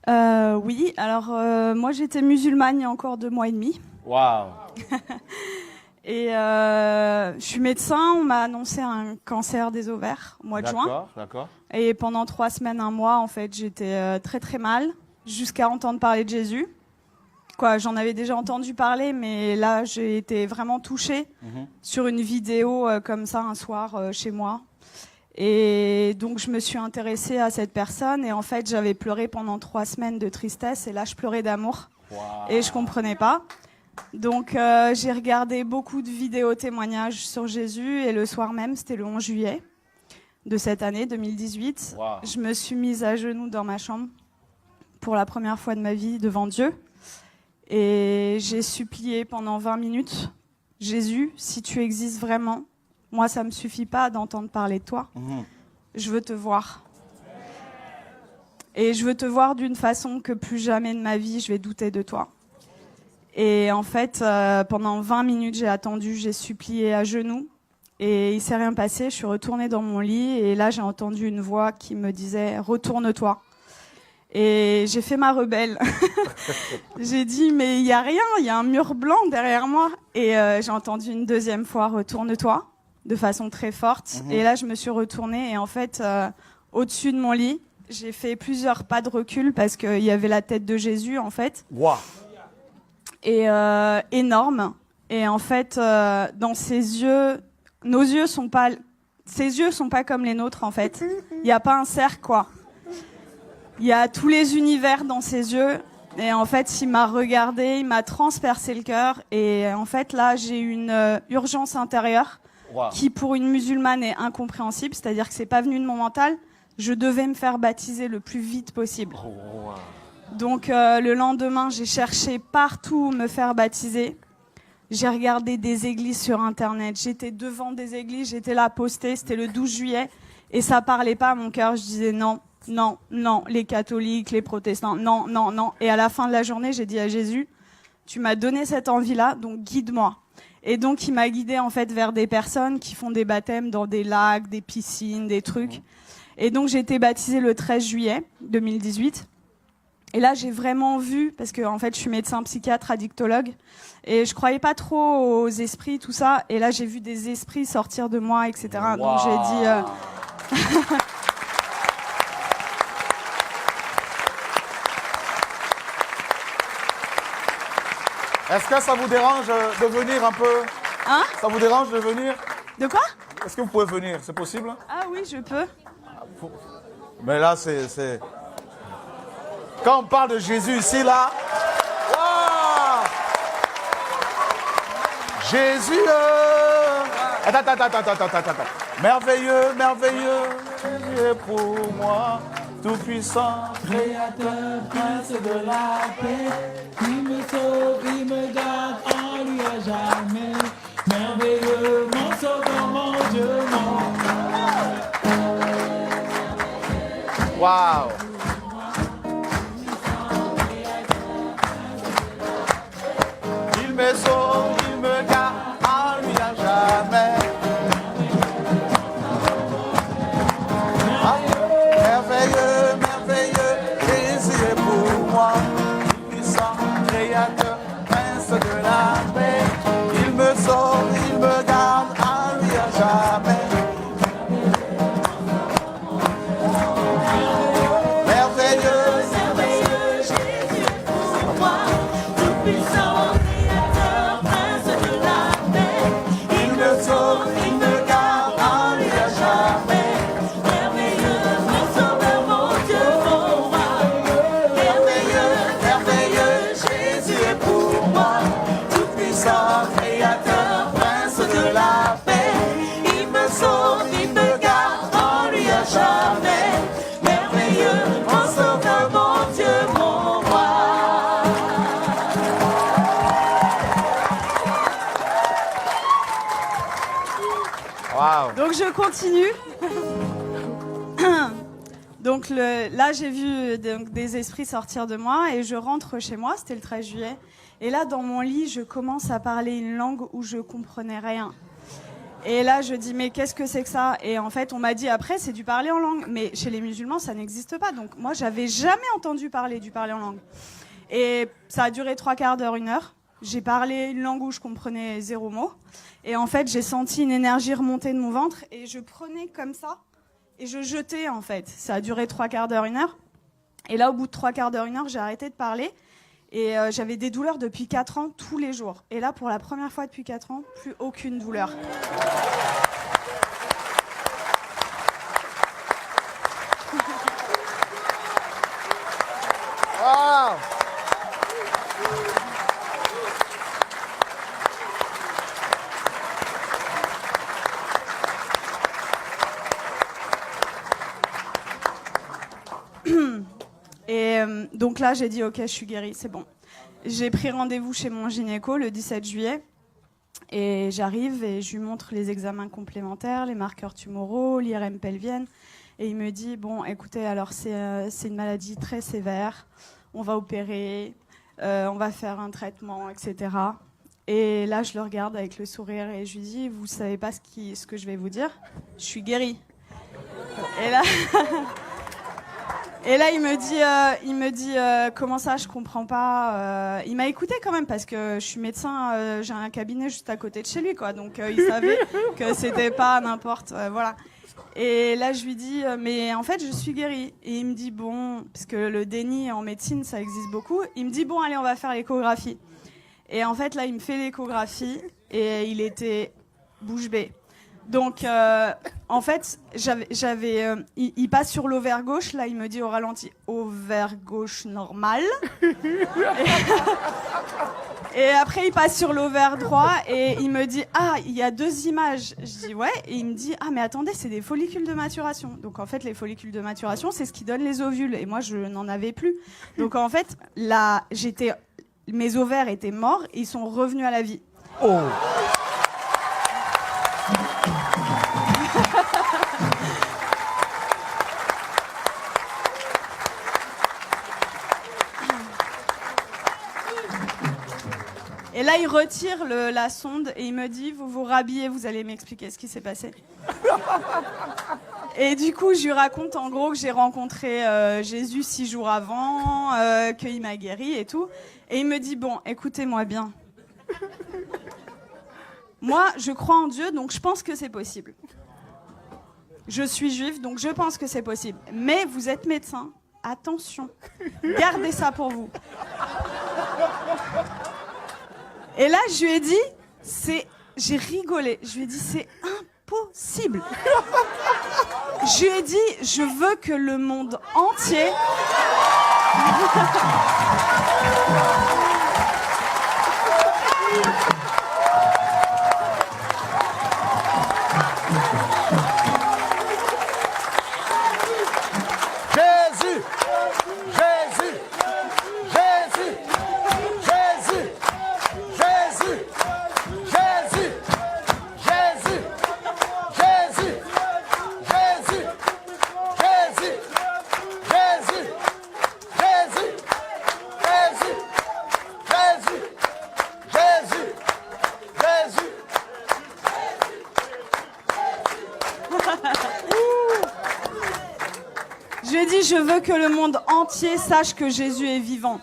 Oui, alors moi j'étais musulmane il y a encore 2 mois et demi. Waouh. Et je suis médecin, on m'a annoncé un cancer des ovaires au mois de juin. D'accord, d'accord. Et pendant 3 semaines, 1 mois, en fait, j'étais très très mal, jusqu'à entendre parler de Jésus. Quoi, j'en avais déjà entendu parler, mais là j'ai été vraiment touchée sur une vidéo comme ça un soir chez moi. Et donc je me suis intéressée à cette personne et en fait j'avais pleuré pendant 3 semaines de tristesse et là je pleurais d'amour. Wow. Et je comprenais pas. Donc j'ai regardé beaucoup de vidéos témoignages sur Jésus et le soir même, c'était le 11 juillet de cette année 2018, Wow. je me suis mise à genoux dans ma chambre pour la première fois de ma vie devant Dieu et j'ai supplié pendant 20 minutes, Jésus, si tu existes vraiment, moi ça me suffit pas d'entendre parler de toi, je veux te voir. Et je veux te voir d'une façon que plus jamais de ma vie je vais douter de toi. Et en fait, pendant 20 minutes, j'ai attendu, j'ai supplié à genoux. Et il s'est rien passé, je suis retournée dans mon lit. Et là, j'ai entendu une voix qui me disait « Retourne-toi ». Et j'ai fait ma rebelle. J'ai dit « Mais il n'y a rien, il y a un mur blanc derrière moi ». Et j'ai entendu une deuxième fois « Retourne-toi » de façon très forte. Et là, je me suis retournée. Et en fait, au-dessus de mon lit, j'ai fait plusieurs pas de recul parce qu'il y avait la tête de Jésus, en fait. Wow. Et énorme. Et en fait, dans ses yeux, ses yeux sont pas comme les nôtres en fait. Il n'y a pas un cercle quoi. Il y a tous les univers dans ses yeux. Et en fait, il m'a regardé, il m'a transpercé le cœur. Et en fait, là, j'ai une urgence intérieure Wow. qui, pour une musulmane, est incompréhensible. C'est-à-dire que c'est pas venu de mon mental. Je devais me faire baptiser le plus vite possible. Oh, wow. Donc le lendemain, j'ai cherché partout où me faire baptiser. J'ai regardé des églises sur Internet. J'étais devant des églises, j'étais là postée. C'était le 12 juillet. Et ça parlait pas à mon cœur. Je disais non, non, non. Les catholiques, les protestants, non, non, non. Et à la fin de la journée, j'ai dit à Jésus, tu m'as donné cette envie-là, donc guide-moi. Et donc il m'a guidée en fait vers des personnes qui font des baptêmes dans des lacs, des piscines, des trucs. Et donc j'ai été baptisée le 13 juillet 2018. Et là, j'ai vraiment vu, parce que en fait, je suis médecin psychiatre, addictologue, et je croyais pas trop aux esprits, tout ça. Et là, j'ai vu des esprits sortir de moi, etc. Wow. Donc j'ai dit. Est-ce que ça vous dérange de venir un peu? Hein? Ça vous dérange de venir? De quoi? Est-ce que vous pouvez venir? C'est possible? Ah oui, je peux. Mais là, c'est... Quand on parle de Jésus ici, là... Wow! Jésus! Attends. Merveilleux, merveilleux, Jésus est pour moi, tout-puissant, Créateur, prince de la paix, il me sauve, il me garde en lui à jamais. Merveilleux, mon sauveur, mon Dieu, mon Wow! Il me sauve, il me garde en lui à jamais. Ah, merveilleux, merveilleux, Jésus est pour moi, puissant, créateur, prince de la paix. Il me sauve, il me garde en lui à jamais. Donc je continue. Donc là j'ai vu des esprits sortir de moi et je rentre chez moi, c'était le 13 juillet. Et là dans mon lit je commence à parler une langue où je comprenais rien. Et là, je dis, mais qu'est-ce que c'est que ça? Et en fait, on m'a dit après, c'est du parler en langue. Mais chez les musulmans, ça n'existe pas. Donc moi, j'avais jamais entendu parler du parler en langue. Et ça a duré 3/4 d'heure, 1 heure. J'ai parlé une langue où je comprenais 0 mot. Et en fait, j'ai senti une énergie remonter de mon ventre. Et je prenais comme ça. Et je jetais, en fait. Ça a duré 3/4 d'heure, 1 heure. Et là, au bout de 3/4 d'heure, 1 heure, j'ai arrêté de parler. Et j'avais des douleurs depuis 4 ans, tous les jours. Et là, pour la première fois depuis 4 ans, plus aucune douleur. Wow. Et donc là, j'ai dit, ok, je suis guérie, c'est bon. J'ai pris rendez-vous chez mon gynéco le 17 juillet. Et j'arrive et je lui montre les examens complémentaires, les marqueurs tumoraux, l'IRM pelvienne. Et il me dit, bon, écoutez, alors c'est une maladie très sévère. On va opérer, on va faire un traitement, etc. Et là, je le regarde avec le sourire et je lui dis, vous savez pas ce que je vais vous dire? Je suis guérie. Et là... Et là, il me dit, comment ça, je comprends pas. Il m'a écouté quand même parce que je suis médecin, j'ai un cabinet juste à côté de chez lui, quoi. Donc il savait que c'était pas n'importe, voilà. Et là, je lui dis, mais en fait, je suis guérie. Et il me dit, bon, parce que le déni en médecine, ça existe beaucoup. Il me dit, bon, allez, on va faire l'échographie. Et en fait, là, il me fait l'échographie et il était bouche bée. Donc, en fait, il passe sur l'ovaire gauche. Là, il me dit au ralenti, ovaire gauche normal. Et après, il passe sur l'ovaire droit et il me dit, ah, il y a 2 images. Je dis, ouais. Et il me dit, ah, mais attendez, c'est des follicules de maturation. Donc, en fait, les follicules de maturation, c'est ce qui donne les ovules. Et moi, je n'en avais plus. Donc, en fait, là, mes ovaires étaient morts et ils sont revenus à la vie. Oh. Et là, il retire la sonde et il me dit, vous vous rhabillez, vous allez m'expliquer ce qui s'est passé. Et du coup, je lui raconte en gros que j'ai rencontré Jésus 6 jours avant, qu'il m'a guéri et tout. Et il me dit, bon, écoutez-moi bien. Moi, je crois en Dieu, donc je pense que c'est possible. Je suis juive, donc je pense que c'est possible. Mais vous êtes médecin, attention, gardez ça pour vous. Et là, je lui ai dit, j'ai rigolé. Je lui ai dit, c'est impossible. Je lui ai dit, je veux que le monde entier... Jésus, Jésus, Jésus, Jésus, Jésus, Jésus, Jésus, Jésus, Jésus, Jésus, Jésus, Jésus, Jésus, Jésus, Jésus, Je lui ai dit, je veux que le monde entier sache que Jésus est vivant.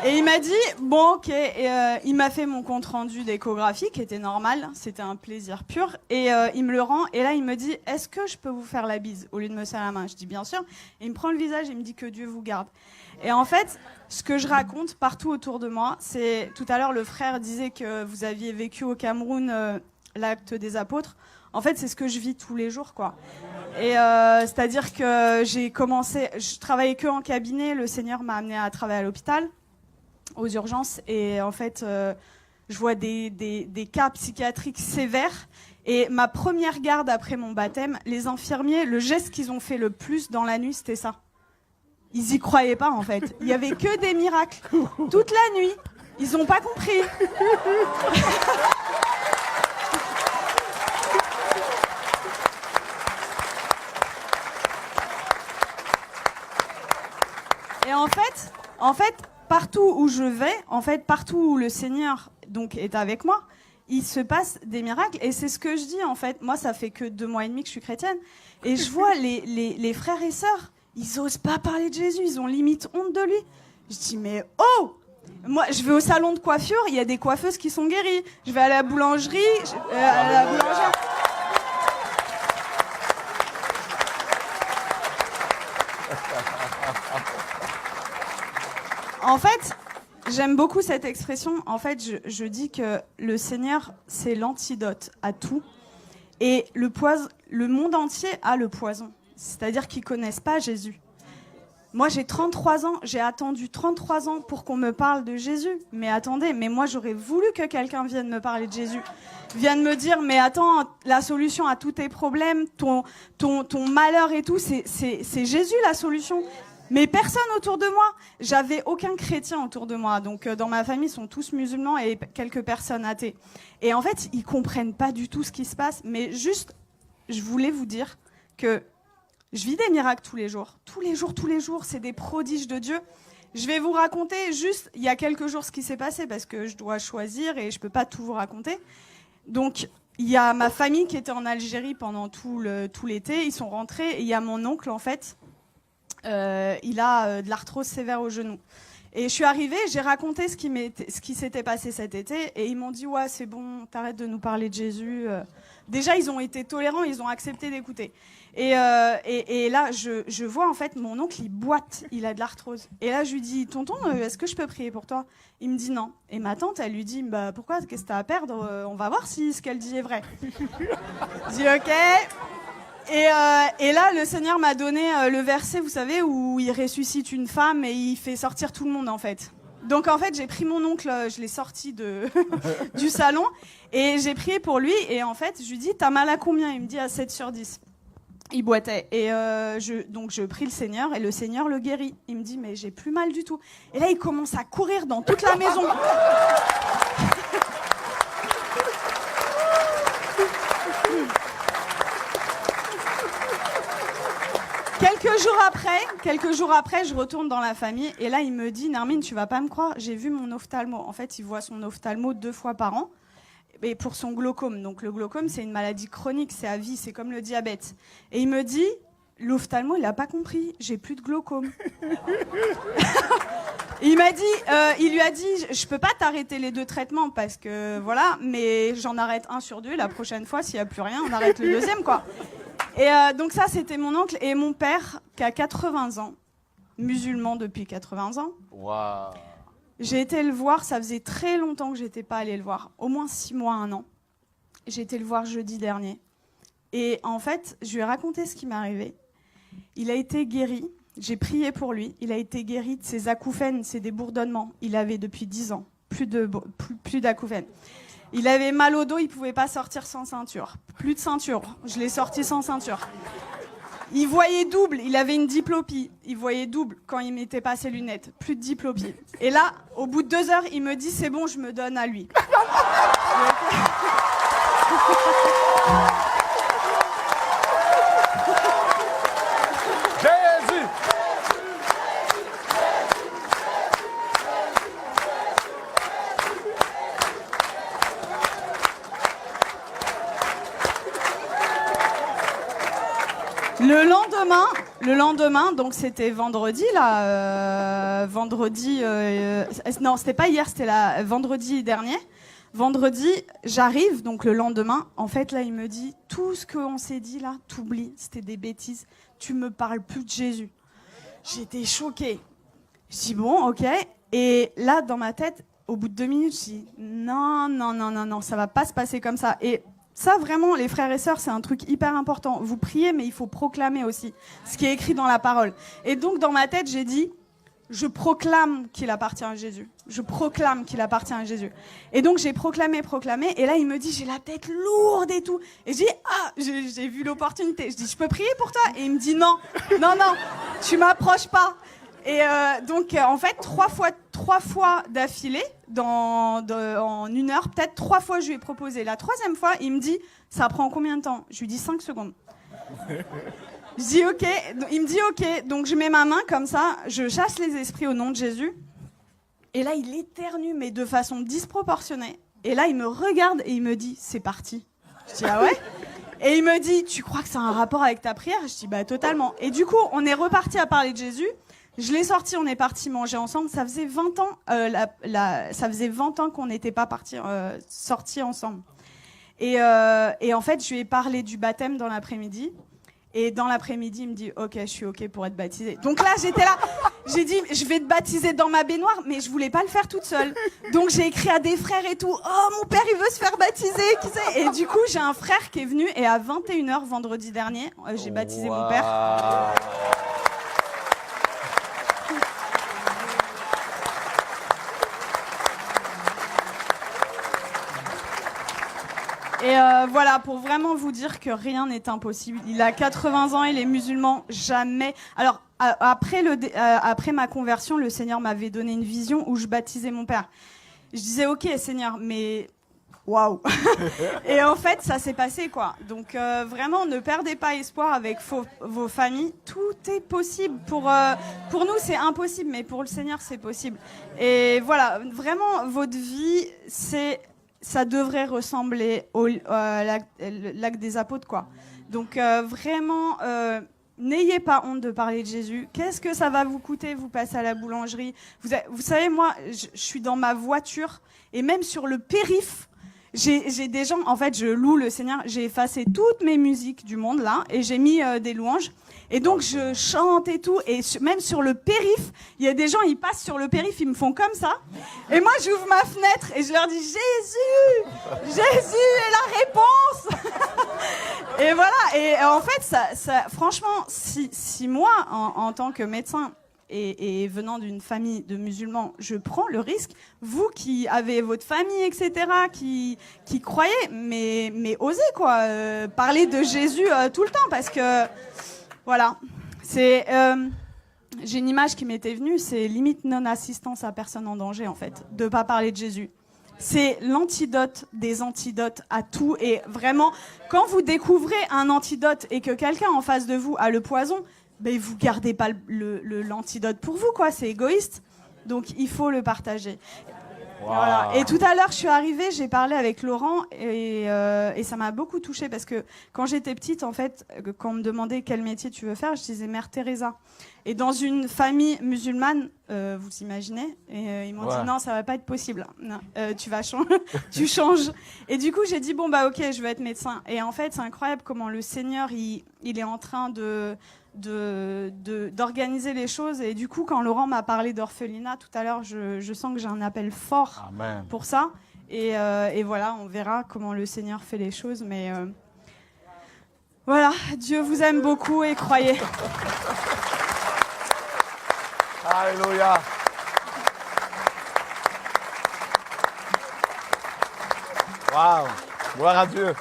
Et il m'a dit, bon, ok. Et il m'a fait mon compte rendu d'échographie, qui était normal. C'était un plaisir pur. Et il me le rend. Et là, il me dit, est-ce que je peux vous faire la bise au lieu de me serrer la main? Je dis, bien sûr. Et il me prend le visage et il me dit, que Dieu vous garde. Et en fait, ce que je raconte partout autour de moi, c'est... Tout à l'heure, le frère disait que vous aviez vécu au Cameroun l'acte des apôtres. En fait, c'est ce que je vis tous les jours, quoi. Et c'est-à-dire que je travaillais que en cabinet. Le Seigneur m'a amené à travailler à l'hôpital, aux urgences. Et en fait, je vois des cas psychiatriques sévères. Et ma première garde après mon baptême, les infirmiers, le geste qu'ils ont fait le plus dans la nuit, c'était ça. Ils y croyaient pas, en fait. Il y avait que des miracles. Toute la nuit. Ils ont pas compris. Et en fait, partout où je vais, partout où le Seigneur donc est avec moi, il se passe des miracles. Et c'est ce que je dis, en fait. Moi, ça fait que 2 mois et demi que je suis chrétienne. Et je vois les frères et sœurs, ils osent pas parler de Jésus. Ils ont limite honte de lui. Je dis, mais oh! Moi, je vais au salon de coiffure, il y a des coiffeuses qui sont guéries. Je vais à la boulangerie, à la boulangère. En fait, j'aime beaucoup cette expression. En fait, je dis que le Seigneur, c'est l'antidote à tout. Et le monde entier a le poison. C'est-à-dire qu'ils connaissent pas Jésus. Moi, j'ai 33 ans, j'ai attendu 33 ans pour qu'on me parle de Jésus. Mais attendez, mais moi, j'aurais voulu que quelqu'un vienne me parler de Jésus. Vienne me dire, mais attends, la solution à tous tes problèmes, ton malheur et tout, c'est Jésus la solution. Mais personne autour de moi. J'avais aucun chrétien autour de moi. Donc, dans ma famille, ils sont tous musulmans et quelques personnes athées. Et en fait, ils comprennent pas du tout ce qui se passe. Mais juste, je voulais vous dire que je vis des miracles tous les jours. Tous les jours, c'est des prodiges de Dieu. Je vais vous raconter juste, il y a quelques jours, ce qui s'est passé, parce que je dois choisir et je peux pas tout vous raconter. Donc, il y a ma famille qui était en Algérie pendant tout l'été. Ils sont rentrés et il y a mon oncle, en fait. Il a de l'arthrose sévère au genou. Et je suis arrivée, j'ai raconté ce qui s'était passé cet été. Et ils m'ont dit, ouais, c'est bon, t'arrêtes de nous parler de Jésus. Déjà, ils ont été tolérants, ils ont accepté d'écouter. Et là, je vois en fait mon oncle, il boite, il a de l'arthrose. Et là, je lui dis, tonton, est-ce que je peux prier pour toi? Il me dit non. Et ma tante, elle lui dit, bah pourquoi? Qu'est-ce que t'as à perdre? On va voir si ce qu'elle dit est vrai. Je dis ok. Et là, le Seigneur m'a donné le verset, vous savez, où il ressuscite une femme et il fait sortir tout le monde en fait. Donc en fait, j'ai pris mon oncle, je l'ai sorti du salon et j'ai prié pour lui. Et en fait, je lui dis, t'as mal à combien? Il me dit à 7/10. Il boitait. Et donc je prie le Seigneur et le Seigneur le guérit. Il me dit, mais j'ai plus mal du tout. Et là, il commence à courir dans toute la maison. Quelques jours après, je retourne dans la famille et là, il me dit, Nermine, tu vas pas me croire, j'ai vu mon ophtalmo. En fait, il voit son ophtalmo 2 fois par an et pour son glaucome. Donc le glaucome, c'est une maladie chronique, c'est à vie, c'est comme le diabète. Et il me dit, l'ophtalmo, il a pas compris, j'ai plus de glaucome. Il lui a dit, je peux pas t'arrêter les 2 traitements parce que voilà, mais j'en arrête 1 sur 2. La prochaine fois, s'il y a plus rien, on arrête le 2e, quoi. Et donc ça, c'était mon oncle et mon père qui a 80 ans, musulman depuis 80 ans. Waouh. J'ai été le voir, ça faisait très longtemps que j'étais pas allée le voir, au moins 6 mois, 1 an. J'ai été le voir jeudi dernier. Et en fait, je lui ai raconté ce qui m'est arrivé. Il a été guéri, j'ai prié pour lui, il a été guéri de ses acouphènes, c'est des bourdonnements. Il avait depuis 10 ans, plus d'acouphènes. Il avait mal au dos, il pouvait pas sortir sans ceinture. Plus de ceinture, je l'ai sorti sans ceinture. Il voyait double, il avait une diplopie. Il voyait double quand il mettait pas ses lunettes. Plus de diplopie. Et là, au bout de 2 heures, il me dit, c'est bon, je me donne à lui. Jésus. Le lendemain, donc c'était vendredi là, non, c'était pas hier, c'était vendredi dernier. Vendredi, j'arrive, donc le lendemain, en fait là, il me dit, tout ce qu'on s'est dit là, t'oublies, c'était des bêtises, tu me parles plus de Jésus. J'étais choquée. Je dis bon, ok. Et là, dans ma tête, au bout de 2 minutes, je dis non, ça va pas se passer comme ça. Et ça, vraiment, les frères et sœurs, c'est un truc hyper important. Vous priez, mais il faut proclamer aussi ce qui est écrit dans la parole. Et donc, dans ma tête, j'ai dit, je proclame qu'il appartient à Jésus. Je proclame qu'il appartient à Jésus. Et donc, j'ai proclamé. Et là, il me dit, j'ai la tête lourde et tout. Et je dis, j'ai vu l'opportunité. Je dis, je peux prier pour toi? Et il me dit, non, tu m'approches pas. Et donc, en fait, 3 fois d'affilée, en 1 heure, peut-être 3 fois, je lui ai proposé. La 3e fois, il me dit, ça prend combien de temps? Je lui dis 5 secondes. Je dis ok. Il me dit ok. Donc, je mets ma main comme ça, je chasse les esprits au nom de Jésus. Et là, il éternue, mais de façon disproportionnée. Et là, il me regarde et il me dit, c'est parti. Je dis, ah ouais? Et il me dit, tu crois que ça a un rapport avec ta prière? Je dis, bah totalement. Et du coup, on est reparti à parler de Jésus. Je l'ai sorti, on est parti manger ensemble. Ça faisait 20 ans, ça faisait 20 ans qu'on n'était pas sortis ensemble. Et en fait, je lui ai parlé du baptême dans l'après-midi. Et dans l'après-midi, il me dit, ok, je suis ok pour être baptisée. Donc là, j'étais là, j'ai dit, je vais te baptiser dans ma baignoire, mais je voulais pas le faire toute seule. Donc j'ai écrit à des frères et tout, oh, mon père, il veut se faire baptiser, qui sait. Et du coup, j'ai un frère qui est venu, et à 21h vendredi dernier, j'ai baptisé mon père. Et voilà, pour vraiment vous dire que rien n'est impossible. Il a 80 ans, il est musulman, jamais. Alors, après ma conversion, le Seigneur m'avait donné une vision où je baptisais mon père. Je disais, ok, Seigneur, mais waouh. Et en fait, ça s'est passé, quoi. Donc, vraiment, ne perdez pas espoir avec vos familles. Tout est possible. Pour nous, c'est impossible, mais pour le Seigneur, c'est possible. Et voilà, vraiment, votre vie, ça devrait ressembler au lac des apôtres, quoi. Donc vraiment, n'ayez pas honte de parler de Jésus. Qu'est-ce que ça va vous coûter? Vous passez à la boulangerie. Vous savez, moi, je suis dans ma voiture et même sur le périph', j'ai des gens, en fait, je loue le Seigneur. J'ai effacé toutes mes musiques du monde, là, et j'ai mis des louanges. Et donc, je chante et tout. Et même sur le périph', il y a des gens, ils passent sur le périph', ils me font comme ça. Et moi, j'ouvre ma fenêtre et je leur dis, Jésus, Jésus est la réponse. Et voilà. Et en fait, ça franchement, si moi, en tant que médecin, et venant d'une famille de musulmans, je prends le risque, vous qui avez votre famille, etc., qui croyez, mais osez, quoi, parler de Jésus tout le temps, parce que, voilà, j'ai une image qui m'était venue, c'est limite non-assistance à personne en danger, en fait, de pas parler de Jésus. C'est l'antidote des antidotes à tout, et vraiment, quand vous découvrez un antidote et que quelqu'un en face de vous a le poison, ben, vous gardez pas l'antidote pour vous, quoi. C'est égoïste. Donc, il faut le partager. Wow. Voilà. Et tout à l'heure, je suis arrivée, j'ai parlé avec Laurent et ça m'a beaucoup touchée parce que quand j'étais petite, en fait, quand on me demandait quel métier tu veux faire, je disais Mère Teresa. Et dans une famille musulmane, vous imaginez, et ils m'ont dit non, ça va pas être possible. Non, tu vas changer, tu changes. Et du coup, j'ai dit bon bah ok, je veux être médecin. Et en fait, c'est incroyable comment le Seigneur il est en train d'organiser les choses. Et du coup, quand Laurent m'a parlé d'orphelinat tout à l'heure, je sens que j'ai un appel fort Amen. Pour ça. Et voilà, on verra comment le Seigneur fait les choses. Mais voilà, Dieu vous aime beaucoup et croyez. Alléluia. Waouh, gloire à Dieu.